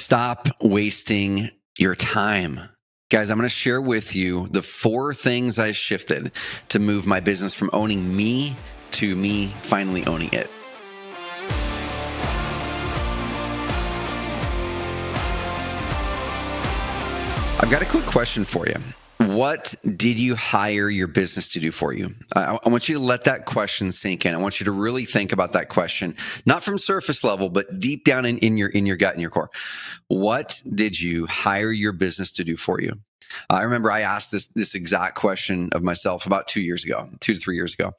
Stop wasting your time. Guys, I'm going to share with you the 4 things I shifted to move my business from owning me to me finally owning it. I've got a quick question for you. What did you hire your business to do for you? I want you to let that question sink in. I want you to really think about that question, not from surface level, but deep down in your gut and your core. What did you hire your business to do for you? I remember I asked this exact question of myself about 2 to 3 years ago.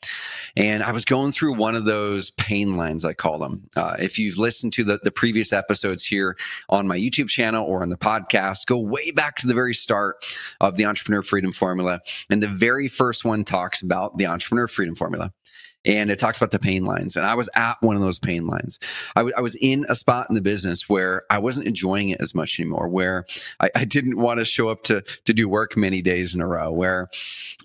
And I was going through one of those pain lines, I call them. If you've listened to the previous episodes here on my YouTube channel or on the podcast, go way back to the very start of the Entrepreneur Freedom Formula. And the very first one talks about the Entrepreneur Freedom Formula. And it talks about the pain lines. And I was at one of those pain lines. I was in a spot in the business where I wasn't enjoying it as much anymore, where I didn't want to show up to do work many days in a row, where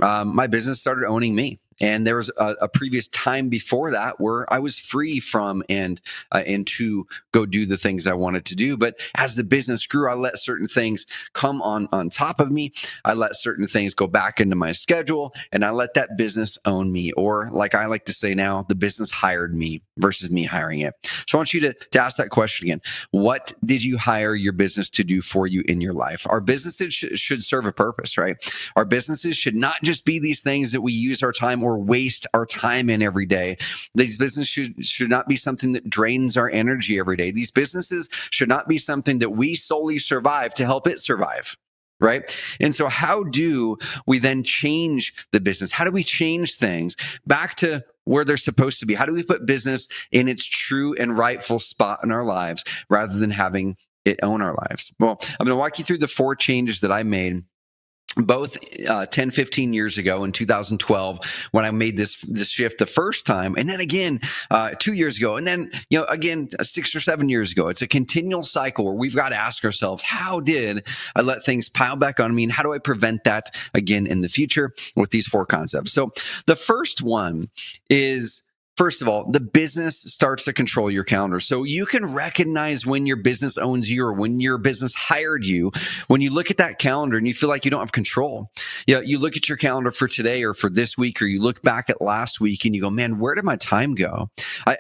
my business started owning me. And there was a previous time before that where I was free from and to go do the things I wanted to do. But as the business grew, I let certain things come on top of me. I let certain things go back into my schedule, and I let that business own me. Or like I like to say now, the business hired me versus me hiring it. So I want you to ask that question again. What did you hire your business to do for you in your life? Our businesses should serve a purpose, right? Our businesses should not just be these things that we use our time or waste our time in every day. These businesses should not be something that drains our energy every day. These businesses should not be something that we solely survive to help it survive. Right. And so how do we then change the business? How do we change things back to where they're supposed to be? How do we put business in its true and rightful spot in our lives rather than having it own our lives? Well, I'm going to walk you through the 4 changes that I made both 10, 15 years ago in 2012 when I made this shift the first time, and then again 2 years ago, and then again 6 or 7 years ago. It's a continual cycle where we've got to ask ourselves, how did I let things pile back on me, and how do I prevent that again in the future with these 4 concepts? So the first one is, first of all, the business starts to control your calendar. So you can recognize when your business owns you or when your business hired you, when you look at that calendar and you feel like you don't have control. You look at your calendar for today or for this week, or you look back at last week and you go, man, where did my time go?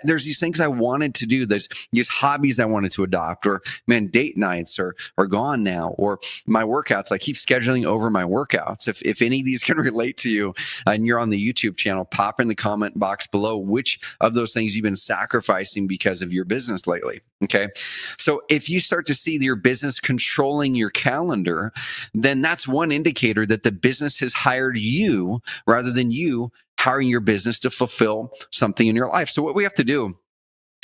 There's these things I wanted to do. There's these hobbies I wanted to adopt, or man, date nights are gone now, or my workouts. I keep scheduling over my workouts. If any of these can relate to you and you're on the YouTube channel, pop in the comment box below which of those things you've been sacrificing because of your business lately. Okay. So if you start to see your business controlling your calendar, then that's one indicator that the business has hired you rather than you hiring your business to fulfill something in your life. So what we have to do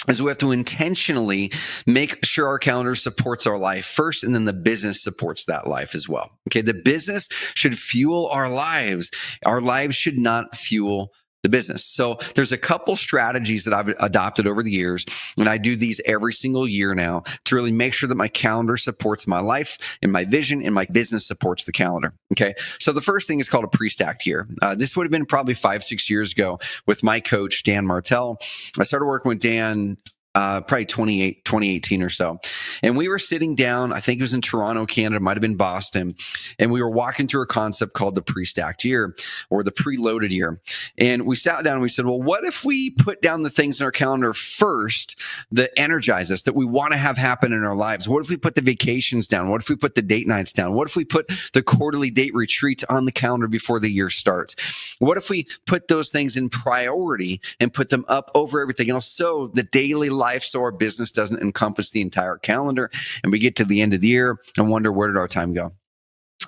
is we have to intentionally make sure our calendar supports our life first, and then the business supports that life as well. Okay. The business should fuel our lives. Our lives should not fuel the business. So there's a couple strategies that I've adopted over the years, and I do these every single year now to really make sure that my calendar supports my life and my vision, and my business supports the calendar. Okay. So the first thing is called a pre-stacked year. This would have been probably 5-6 years ago with my coach, Dan Martell. I started working with Dan probably 2018 or so. And we were sitting down, I think it was in Toronto, Canada, might have been Boston. And we were walking through a concept called the pre-stacked year, or the preloaded year. And we sat down and we said, well, what if we put down the things in our calendar first that energize us, that we want to have happen in our lives? What if we put the vacations down? What if we put the date nights down? What if we put the quarterly date retreats on the calendar before the year starts? What if we put those things in priority and put them up over everything else, so the daily life, so our business doesn't encompass the entire calendar, and we get to the end of the year and wonder, where did our time go?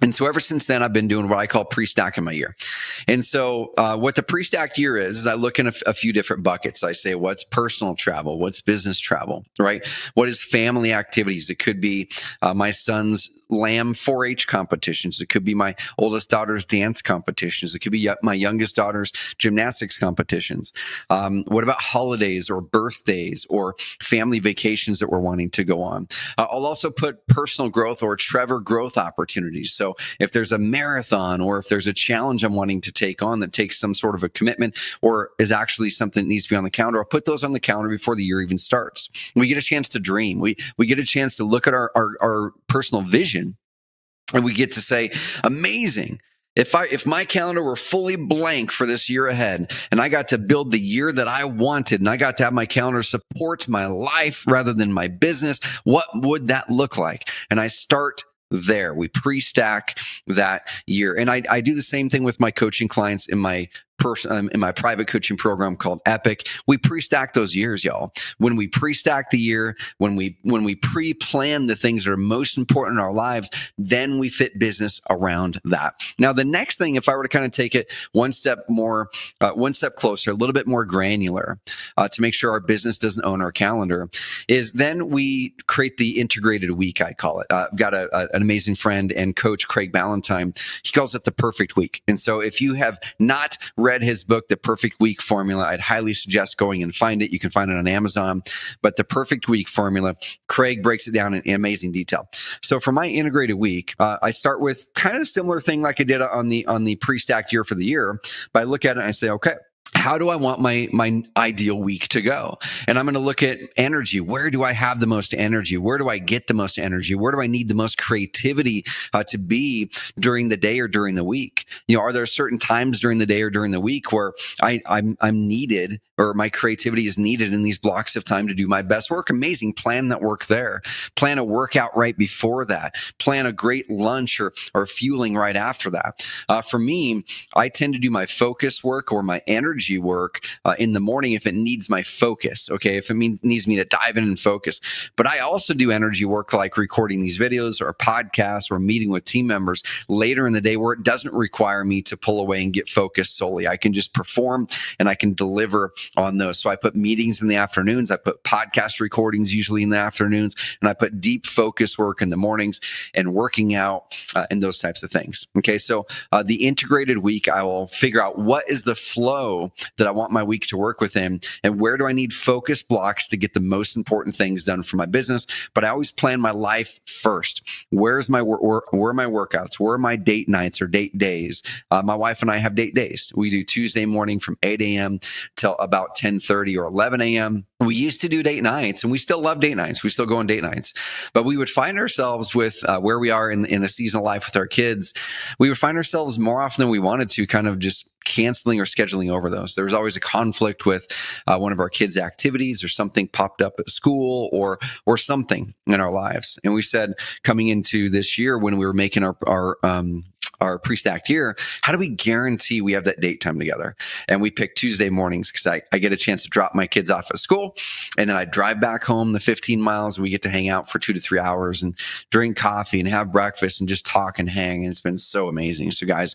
And so ever since then, I've been doing what I call pre-stacking my year. And so what the pre-stacked year is I look in a few different buckets. I say, what's personal travel? What's business travel, right? What is family activities? It could be my son's Lamb 4-H competitions. It could be my oldest daughter's dance competitions. It could be my youngest daughter's gymnastics competitions. What about holidays or birthdays or family vacations that we're wanting to go on? I'll also put personal growth or Trevor growth opportunities. So if there's a marathon or if there's a challenge I'm wanting to take on that takes some sort of a commitment or is actually something that needs to be on the calendar, I'll put those on the calendar before the year even starts. We get a chance to dream. We get a chance to look at our personal vision, and we get to say, amazing. If my calendar were fully blank for this year ahead and I got to build the year that I wanted and I got to have my calendar support my life rather than my business, what would that look like? And I start there. We pre-stack that year. And I do the same thing with my coaching clients in my private coaching program called Epic. We pre-stack those years, y'all. When we pre-stack the year, when we pre-plan the things that are most important in our lives, then we fit business around that. Now, the next thing, if I were to kind of take it one step closer, a little bit more granular, to make sure our business doesn't own our calendar, is then we create the integrated week, I call it. I've got an amazing friend and coach, Craig Ballantyne. He calls it the perfect week. And so if you have not read his book, The Perfect Week Formula, I'd highly suggest going and find it. You can find it on Amazon. But The Perfect Week Formula, Craig breaks it down in amazing detail. So for my integrated week, I start with kind of a similar thing like I did on the pre-stacked year for the year. But I look at it and I say, okay, how do I want my ideal week to go? And I'm going to look at energy. Where do I have the most energy? Where do I get the most energy? Where do I need the most creativity to be during the day or during the week? Are there certain times during the day or during the week where I'm needed, or my creativity is needed in these blocks of time to do my best work? Amazing. Plan that work there. Plan a workout right before that. Plan a great lunch or fueling right after that. For me, I tend to do my focus work or my energy work in the morning if it needs my focus. Okay. If it needs me to dive in and focus. But I also do energy work like recording these videos or podcasts or meeting with team members later in the day where it doesn't require me to pull away and get focused solely. I can just perform and I can deliver on those. So I put meetings in the afternoons. I put podcast recordings usually in the afternoons, and I put deep focus work in the mornings and working out and those types of things. Okay. So the integrated week, I will figure out what is the flow that I want my week to work within, and where do I need focus blocks to get the most important things done for my business. But I always plan my life first. Where's my where are my workouts? Where are my date nights or date days? My wife and I have date days. We do Tuesday morning from 8 a.m. till about 10:30 or 11 a.m. We used to do date nights, and we still love date nights. We still go on date nights, but we would find ourselves with where we are in the season of life with our kids. We would find ourselves more often than we wanted to kind of just canceling or scheduling over those. There was always a conflict with one of our kids' activities, or something popped up at school or something in our lives. And we said, coming into this year when we were making our pre-stacked year, how do we guarantee we have that date time together? And we picked Tuesday mornings because I get a chance to drop my kids off at school, and then I drive back home the 15 miles, and we get to hang out for 2 to 3 hours and drink coffee and have breakfast and just talk and hang. And it's been so amazing. So guys,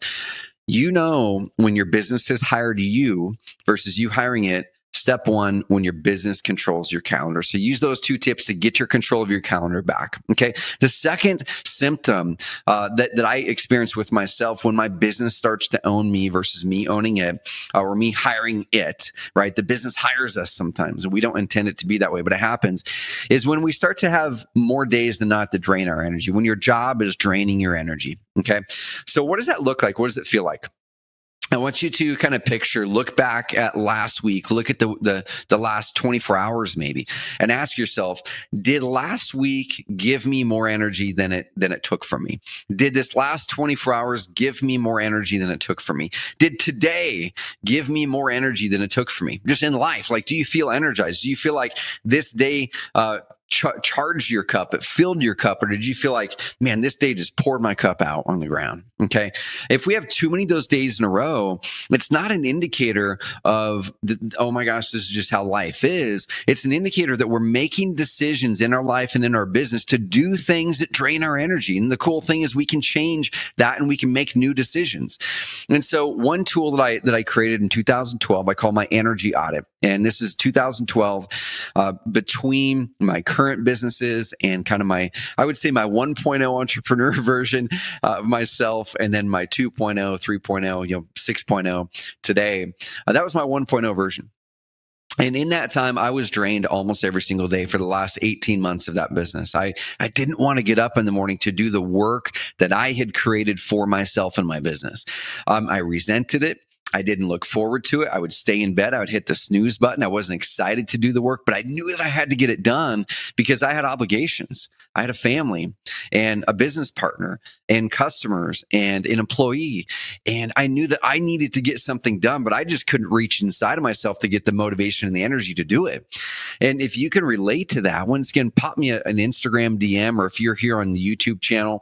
when your business has hired you versus you hiring it, step one, when your business controls your calendar. So use those 2 tips to get your control of your calendar back. Okay. The second symptom that I experience with myself when my business starts to own me versus me owning it, or me hiring it, right? The business hires us sometimes, and we don't intend it to be that way, but it happens, is when we start to have more days than not that drain our energy, when your job is draining your energy. Okay. So what does that look like? What does it feel like? I want you to kind of look back at last week, look at the last 24 hours maybe, and ask yourself, did last week give me more energy than it took from me? Did this last 24 hours give me more energy than it took from me? Did today give me more energy than it took from me? Just in life, like, do you feel energized? Do you feel like this day charged your cup, it filled your cup, or did you feel like, man, this day just poured my cup out on the ground? Okay. If we have too many of those days in a row, it's not an indicator of, oh my gosh, this is just how life is. It's an indicator that we're making decisions in our life and in our business to do things that drain our energy. And the cool thing is we can change that and we can make new decisions. And so one tool that I created in 2012, I call my Energy Audit. And this is 2012, between my current businesses and kind of I would say my 1.0 entrepreneur version of myself, and then my 2.0, 3.0, 6.0 today. That was my 1.0 version. And in that time, I was drained almost every single day for the last 18 months of that business. I didn't want to get up in the morning to do the work that I had created for myself and my business. I resented it. I didn't look forward to it. I would stay in bed. I would hit the snooze button. I wasn't excited to do the work, but I knew that I had to get it done because I had obligations. I had a family and a business partner and customers and an employee. And I knew that I needed to get something done, but I just couldn't reach inside of myself to get the motivation and the energy to do it. And if you can relate to that, once again, pop me an Instagram DM, or if you're here on the YouTube channel,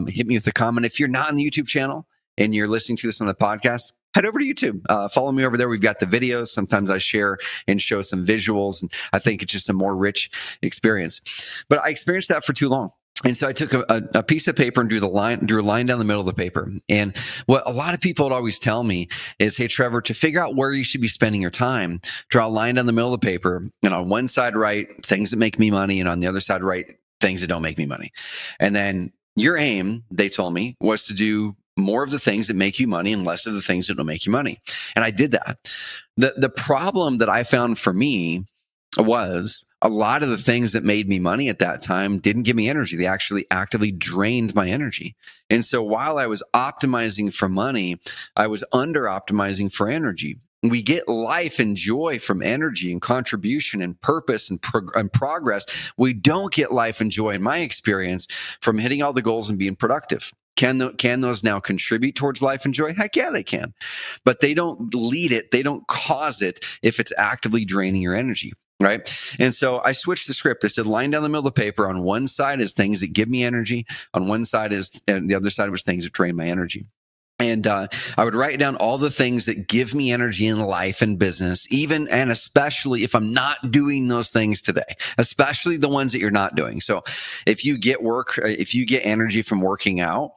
hit me with a comment. If you're not on the YouTube channel and you're listening to this on the podcast, head over to YouTube. Follow me over there. We've got the videos. Sometimes I share and show some visuals, and I think it's just a more rich experience. But I experienced that for too long. And so I took a piece of paper and drew a line down the middle of the paper. And what a lot of people would always tell me is, hey, Trevor, to figure out where you should be spending your time, draw a line down the middle of the paper, and on one side, write things that make me money, and on the other side, write things that don't make me money. And then your aim, they told me, was to do more of the things that make you money and less of the things that don't make you money. And I did that. The problem that I found for me was a lot of the things that made me money at that time didn't give me energy. They actually actively drained my energy. And so while I was optimizing for money, I was under optimizing for energy. We get life and joy from energy and contribution and purpose and progress. We don't get life and joy, in my experience, from hitting all the goals and being productive. Can those now contribute towards life and joy? Heck yeah, they can. But they don't lead it. They don't cause it if it's actively draining your energy. Right. And so I switched the script. I said, line down the middle of the paper. On one side is things that give me energy. On one side and the other side was things that drain my energy. And I would write down all the things that give me energy in life and business, even and especially if I'm not doing those things today, especially the ones that you're not doing. So if you get energy from working out,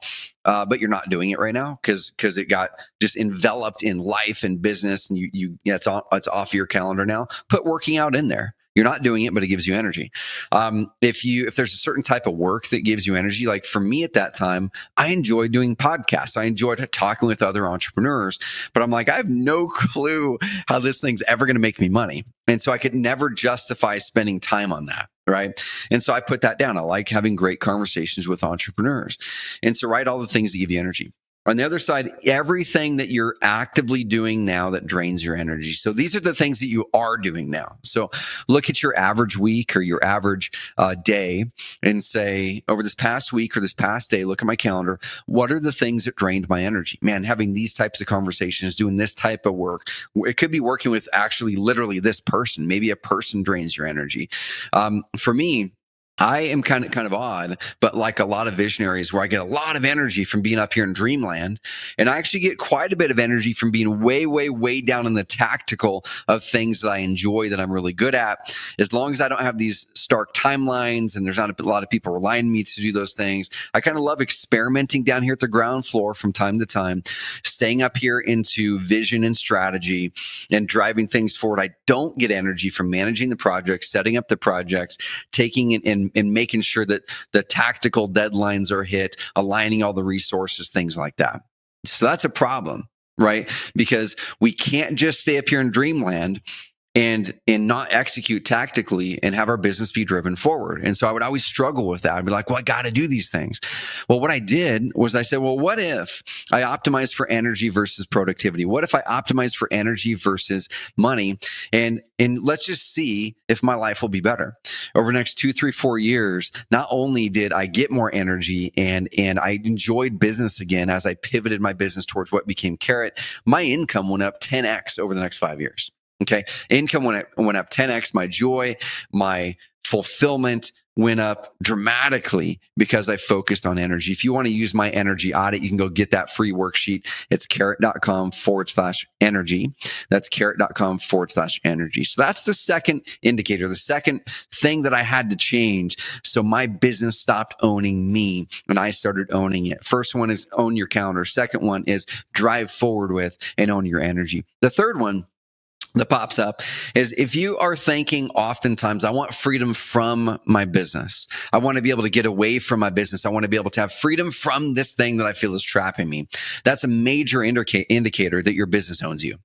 but you're not doing it right now because it got just enveloped in life and business, and it's off your calendar now, put working out in there. You're not doing it, but it gives you energy. If there's a certain type of work that gives you energy, like for me at that time, I enjoyed doing podcasts. I enjoyed talking with other entrepreneurs, but I'm like, I have no clue how this thing's ever going to make me money. And so I could never justify spending time on that. Right. And so I put that down. I like having great conversations with entrepreneurs. And so write all the things that give you energy. On the other side, everything that you're actively doing now that drains your energy. So these are the things that you are doing now. So look at your average week or your average day and say, over this past week or this past day, look at my calendar. What are the things that drained my energy? Man, having these types of conversations, doing this type of work. It could be working with actually literally this person. Maybe a person drains your energy. For me, I am kind of odd, but like a lot of visionaries where I get a lot of energy from being up here in dreamland. And I actually get quite a bit of energy from being way, way, way down in the tactical of things that I enjoy, that I'm really good at. As long as I don't have these stark timelines and there's not a lot of people relying on me to do those things, I kind of love experimenting down here at the ground floor from time to time, staying up here into vision and strategy and driving things forward. I don't get energy from managing the projects, setting up the projects, taking it and making sure that the tactical deadlines are hit, aligning all the resources, things like that. So that's a problem, right? Because we can't just stay up here in dreamland and not execute tactically and have our business be driven forward. And so I would always struggle with that. I'd be like, well, I got to do these things. Well, what I did was I said, well, what if I optimize for energy versus productivity? What if I optimize for energy versus money? And let's just see if my life will be better. Over the next 2, 3, 4 years, not only did I get more energy and I enjoyed business again as I pivoted my business towards what became Carrot, my income went up 10x over the next 5 years. Okay. Income went up 10x. My joy, my fulfillment went up dramatically because I focused on energy. If you want to use my energy audit, you can go get that free worksheet. It's carrot.com/energy. That's carrot.com/energy. So that's the second indicator, the second thing that I had to change. So my business stopped owning me and I started owning it. First one is own your calendar. Second one is drive forward with and own your energy. The third one that pops up is if you are thinking oftentimes, I want freedom from my business. I want to be able to get away from my business. I want to be able to have freedom from this thing that I feel is trapping me. That's a major indicator that your business owns you.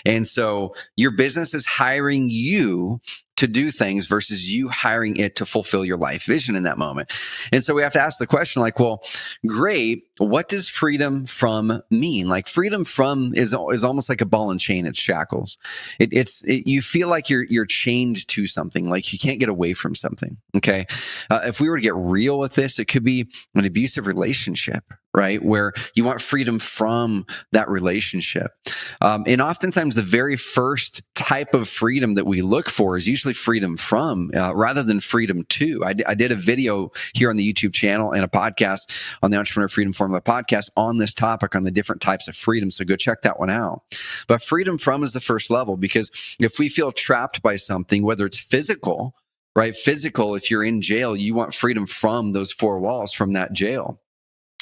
And so your business is hiring you to do things versus you hiring it to fulfill your life vision in that moment. And so we have to ask the question like, well, great. What does freedom from mean? Like freedom from is almost like a ball and chain. It's shackles. You feel like you're chained to something, like you can't get away from something. Okay. If we were to get real with this, it could be an abusive relationship, right? Where you want freedom from that relationship. And oftentimes the very first type of freedom that we look for is usually freedom from, rather than freedom to. I did a video here on the YouTube channel and a podcast on the Entrepreneur Freedom Formula podcast on this topic on the different types of freedom. So go check that one out. But freedom from is the first level, because if we feel trapped by something, whether it's physical, right? Physical, if you're in jail, you want freedom from those four walls, from that jail.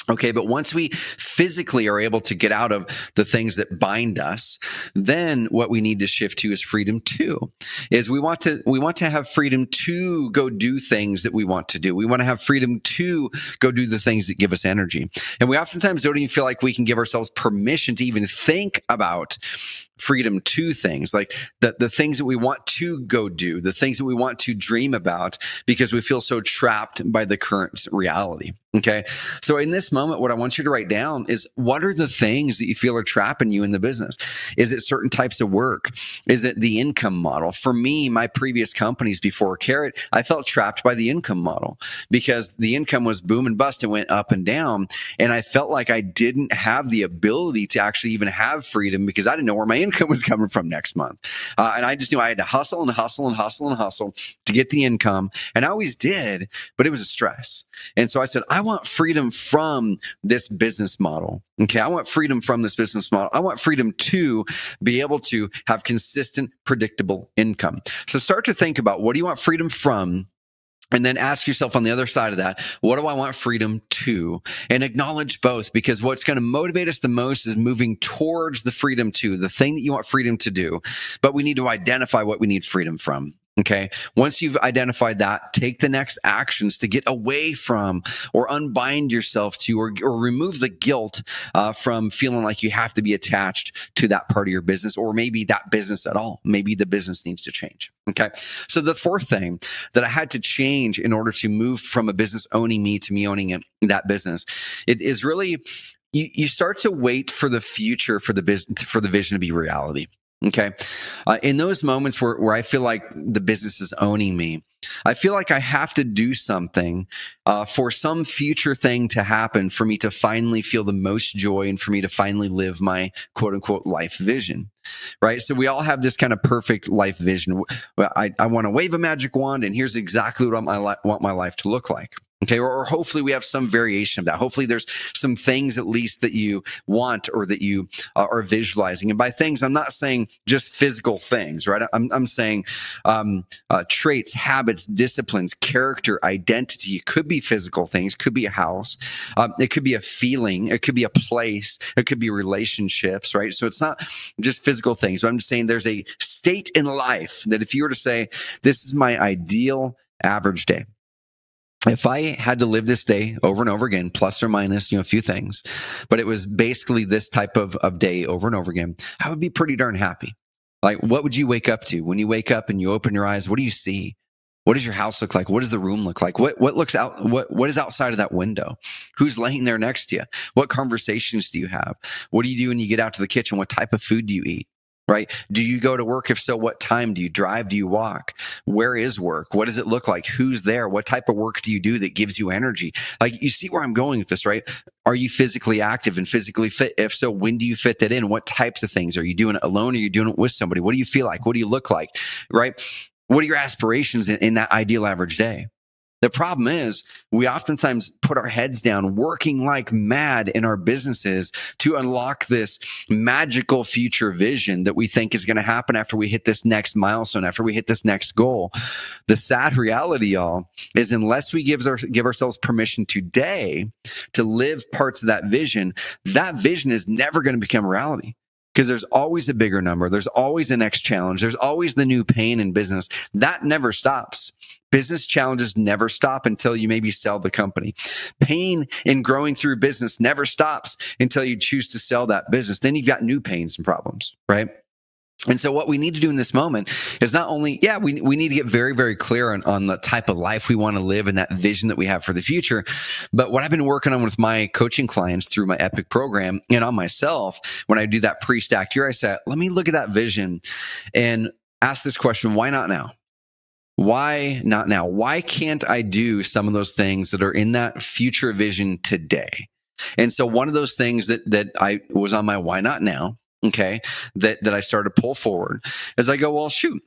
Okay, but once we physically are able to get out of the things that bind us, then what we need to shift to is freedom to. Is we want to have freedom to go do things that we want to do. We want to have freedom to go do the things that give us energy. And we oftentimes don't even feel like we can give ourselves permission to even think about freedom to things, like the things that we want to go do, the things that we want to dream about, because we feel so trapped by the current reality. Okay. So in this moment, what I want you to write down is, what are the things that you feel are trapping you in the business? Is it certain types of work? Is it the income model? For me, my previous companies before Carrot, I felt trapped by the income model because the income was boom and bust and went up and down. And I felt like I didn't have the ability to actually even have freedom because I didn't know where my income was coming from next month. And I just knew I had to hustle and hustle and hustle and hustle to get the income. And I always did, but it was a stress. And so I said, I want freedom from this business model. Okay. I want freedom from this business model. I want freedom to be able to have consistent, predictable income. So start to think about, what do you want freedom from? And then ask yourself on the other side of that, what do I want freedom to? And acknowledge both, because what's going to motivate us the most is moving towards the freedom to, the thing that you want freedom to do. But we need to identify what we need freedom from. Okay. Once you've identified that, take the next actions to get away from or unbind yourself to, or remove the guilt from feeling like you have to be attached to that part of your business, or maybe that business at all. Maybe the business needs to change. Okay. So the fourth thing that I had to change in order to move from a business owning me to me owning that business, it is really, you start to wait for the future, for the business, for the vision to be reality. Okay. In those moments where I feel like the business is owning me, I feel like I have to do something for some future thing to happen for me to finally feel the most joy and for me to finally live my quote unquote life vision. Right. So we all have this kind of perfect life vision. I want to wave a magic wand and here's exactly what I want my life to look like. Okay. Or hopefully we have some variation of that. Hopefully there's some things at least that you want or that you are visualizing. And by things, I'm not saying just physical things, right? I'm saying traits, habits, disciplines, character, identity. It could be physical things, could be a house. It could be a feeling. It could be a place. It could be relationships, right? So it's not just physical things. But I'm just saying there's a state in life that if you were to say, this is my ideal average day. If I had to live this day over and over again, plus or minus, a few things, but it was basically this type of day over and over again, I would be pretty darn happy. Like, what would you wake up to? When you wake up and you open your eyes, what do you see? What does your house look like? What does the room look like? What looks out? What is outside of that window? Who's laying there next to you? What conversations do you have? What do you do when you get out to the kitchen? What type of food do you eat? Right? Do you go to work? If so, what time do you drive? Do you walk? Where is work? What does it look like? Who's there? What type of work do you do that gives you energy? Like, you see where I'm going with this, right? Are you physically active and physically fit? If so, when do you fit that in? What types of things? Are you doing it alone? Or are you doing it with somebody? What do you feel like? What do you look like? Right? What are your aspirations in that ideal average day? The problem is we oftentimes put our heads down working like mad in our businesses to unlock this magical future vision that we think is going to happen after we hit this next milestone, after we hit this next goal. The sad reality, y'all, is unless we give ourselves permission today to live parts of that vision is never going to become reality. because there's always a bigger number. There's always the next challenge. There's always the new pain in business. That never stops. Business challenges never stop until you maybe sell the company. Pain in growing through business never stops until you choose to sell that business. Then you've got new pains and problems, right? And so what we need to do in this moment is not only, we need to get very, very clear on the type of life we want to live and that vision that we have for the future. But what I've been working on with my coaching clients through my Epic program and on myself, when I do that pre-stacked year, I said, let me look at that vision and ask this question, why not now? Why not now? Why can't I do some of those things that are in that future vision today? And so one of those things that I was on my why not now, okay, that I started to pull forward as I go, well, shoot,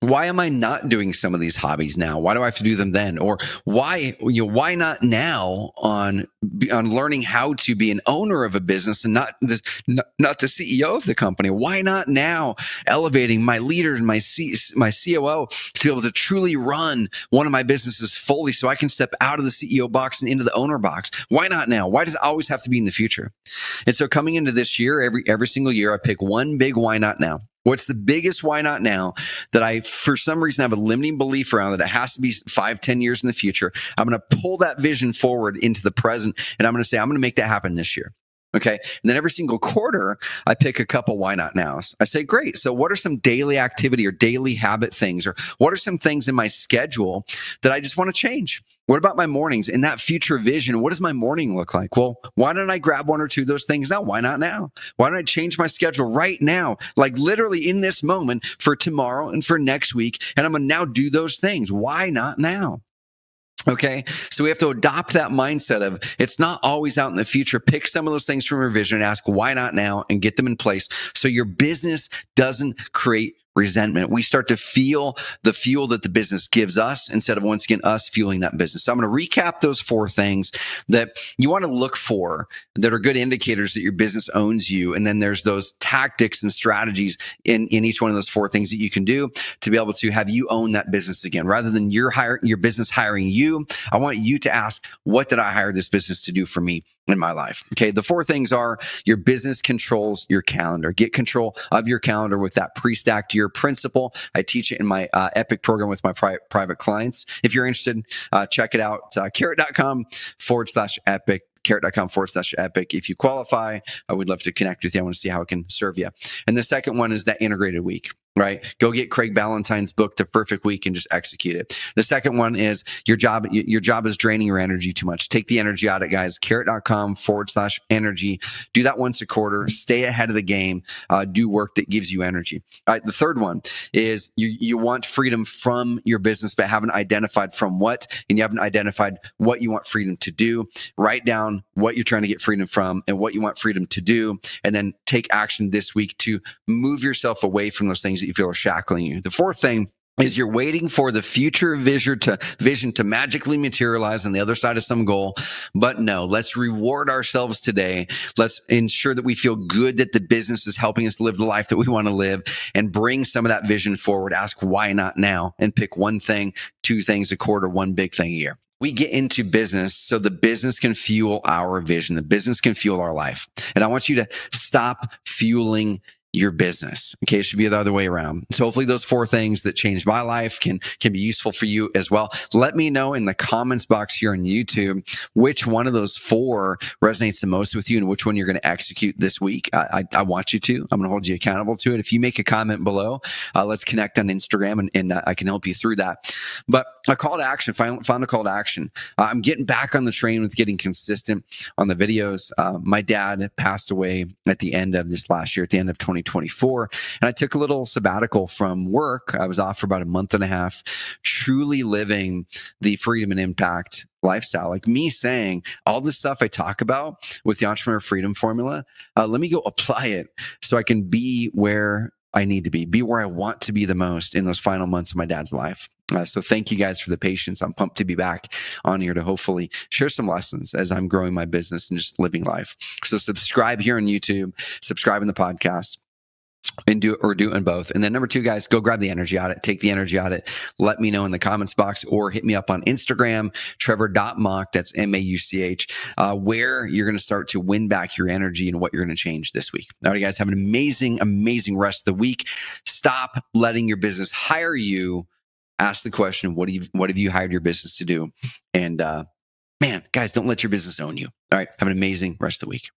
why am I not doing some of these hobbies now? Why do I have to do them then? Or why not now on learning how to be an owner of a business and not the CEO of the company? Why not now elevating my leader and my COO to be able to truly run one of my businesses fully so I can step out of the CEO box and into the owner box? Why not now? Why does it always have to be in the future? And so coming into this year, every single year, I pick one big why not now. What's the biggest why not now that I, for some reason, have a limiting belief around that it has to be 5-10 years in the future? I'm going to pull that vision forward into the present, and I'm going to say, I'm going to make that happen this year. Okay. And then every single quarter, I pick a couple why not nows. I say, great. So what are some daily activity or daily habit things? Or what are some things in my schedule that I just want to change? What about my mornings? In that future vision, what does my morning look like? Well, why don't I grab one or two of those things now? Why not now? Why don't I change my schedule right now? Like literally in this moment for tomorrow and for next week. And I'm going to now do those things. Why not now? Okay. So we have to adopt that mindset of it's not always out in the future. Pick some of those things from your vision and ask why not now and get them in place so your business doesn't create resentment. We start to feel the fuel that the business gives us instead of once again us fueling that business. So I'm going to recap those 4 things that you want to look for that are good indicators that your business owns you. And then there's those tactics and strategies in each one of those 4 things that you can do to be able to have you own that business again. Rather than your business hiring you, I want you to ask, what did I hire this business to do for me in my life? Okay. The 4 things are your business controls your calendar. Get control of your calendar with that pre-stacked year principle. I teach it in my Epic program with my private clients. If you're interested, check it out. Carrot.com/epic. Carrot.com/epic. If you qualify, I would love to connect with you. I want to see how I can serve you. And the second one is that integrated week, right? Go get Craig Ballantyne's book, The Perfect Week, and just execute it. The second one is your job is draining your energy too much. Take the energy audit, guys. Carrot.com/energy. Do that once a quarter. Stay ahead of the game. Do work that gives you energy. All right. The third one is you want freedom from your business, but haven't identified from what, and you haven't identified what you want freedom to do. Write down what you're trying to get freedom from and what you want freedom to do, and then take action this week to move yourself away from those things that you feel are shackling you. The fourth thing is you're waiting for the future vision to magically materialize on the other side of some goal. But no, let's reward ourselves today. Let's ensure that we feel good that the business is helping us live the life that we want to live and bring some of that vision forward. Ask why not now and pick one thing, 2 things a quarter, one big thing a year. We get into business so the business can fuel our vision. The business can fuel our life. And I want you to stop fueling your business. Okay. It should be the other way around. So hopefully those 4 things that changed my life can be useful for you as well. Let me know in the comments box here on YouTube, which one of those 4 resonates the most with you and which one you're going to execute this week. I want you to. I'm going to hold you accountable to it. If you make a comment below, let's connect on Instagram and I can help you through that. But a call to action, found a call to action. I'm getting back on the train with getting consistent on the videos. My dad passed away at the end of this last year, at the end of 2024. And I took a little sabbatical from work. I was off for about a month and a half, truly living the freedom and impact lifestyle. Like me saying all the stuff I talk about with the Entrepreneur Freedom Formula, let me go apply it so I can be where I need to be where I want to be the most in those final months of my dad's life. So thank you guys for the patience. I'm pumped to be back on here to hopefully share some lessons as I'm growing my business and just living life. So subscribe here on YouTube, subscribe in the podcast. and do it in both. And then number two, guys, go grab the energy audit, take the energy audit. Let me know in the comments box or hit me up on Instagram, Trevor.Mauch, that's Mauch, where you're going to start to win back your energy and what you're going to change this week. All right, guys, have an amazing, amazing rest of the week. Stop letting your business hire you. Ask the question, what have you hired your business to do? And man, guys, don't let your business own you. All right, have an amazing rest of the week.